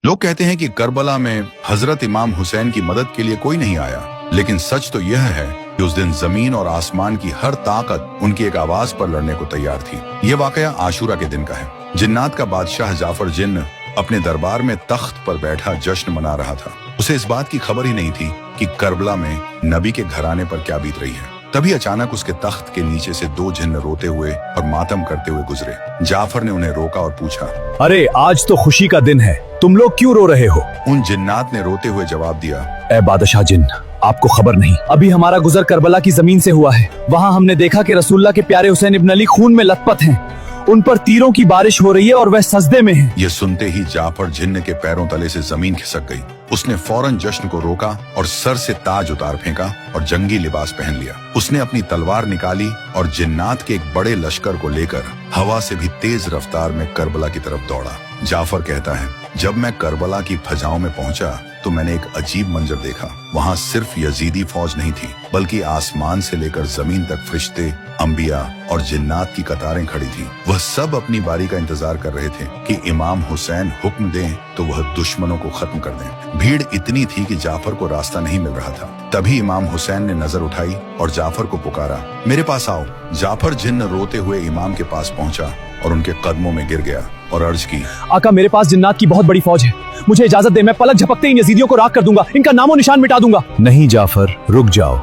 लोग कहते हैं कि करबला में हजरत इमाम हुसैन की मदद के लिए कोई नहीं आया, लेकिन सच तो यह है कि उस दिन जमीन और आसमान की हर ताकत उनकी एक आवाज पर लड़ने को तैयार थी। यह वाकया आशूरा के दिन का है। जिन्नात का बादशाह जाफर जिन्न अपने दरबार में तख्त पर बैठा जश्न मना रहा था। उसे इस बात की खबर ही नहीं थी कि करबला में नबी के घराने पर क्या बीत रही है। तभी अचानक उसके तख्त के नीचे से दो जिन्न रोते हुए और मातम करते हुए गुजरे। जाफर ने उन्हें रोका और पूछा, अरे आज तो खुशी का दिन है, तुम लोग क्यों रो रहे हो? उन जिन्नात ने रोते हुए जवाब दिया, ए बादशाह जिन्न, आपको खबर नहीं, अभी हमारा गुजर करबला की जमीन से हुआ है। वहाँ हमने देखा कि रसूलुल्लाह के प्यारे हुसैन इब्न अली खून में लथपथ हैं। उन पर तीरों की बारिश हो रही है और वह सजदे में हैं। ये सुनते ही जाफर जिन्न के पैरों तले से जमीन खिसक गई। उसने फौरन जश्न को रोका और सर से ताज उतार फेंका और जंगी लिबास पहन लिया। उसने अपनी तलवार निकाली और जिन्नात के एक बड़े लश्कर को लेकर हवा से भी तेज रफ्तार में करबला की तरफ दौड़ा। जाफर कहता है, जब मैं करबला की फजाओं में पहुंचा तो मैंने एक अजीब मंजर देखा। वहाँ सिर्फ यजीदी फौज नहीं थी, बल्कि आसमान से लेकर जमीन तक फरिश्ते, अंबिया और जिन्नात की कतारें खड़ी थी। वह सब अपनी बारी का इंतजार कर रहे थे कि इमाम हुसैन हुक्म दें तो वह दुश्मनों को खत्म कर दें। भीड़ इतनी थी कि जाफर को रास्ता नहीं मिल रहा था। तभी इमाम हुसैन ने नजर उठाई और जाफर को पुकारा, मेरे पास आओ। जाफर जिन्न रोते हुए इमाम के पास पहुंचा और उनके कदमों में गिर गया और अर्ज की, आका मेरे पास जिन्नात की बहुत बड़ी फौज है, मुझे इजाजत दे, मैं पलक झपकते इन यजीदियों को राख कर दूंगा, इनका नामो निशान मिटा दूंगा। नहीं जाफर, रुक जाओ।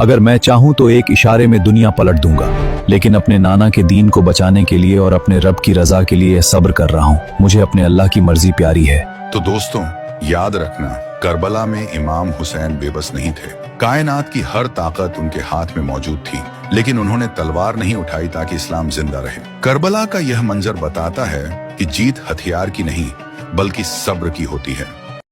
अगर मैं चाहूँ तो एक इशारे में दुनिया पलट दूंगा, लेकिन अपने नाना के दीन को बचाने के लिए और अपने रब की रजा के लिए सब्र कर रहा हूँ। मुझे अपने अल्लाह की मर्जी प्यारी है। तो दोस्तों, याद रखना, करबला में इमाम हुसैन बेबस नहीं थे। कायनात की हर ताकत उनके हाथ में मौजूद थी, लेकिन उन्होंने तलवार नहीं उठाई ताकि इस्लाम जिंदा रहे। करबला का यह मंजर बताता है कि जीत हथियार की नहीं, बल्कि सब्र की होती है।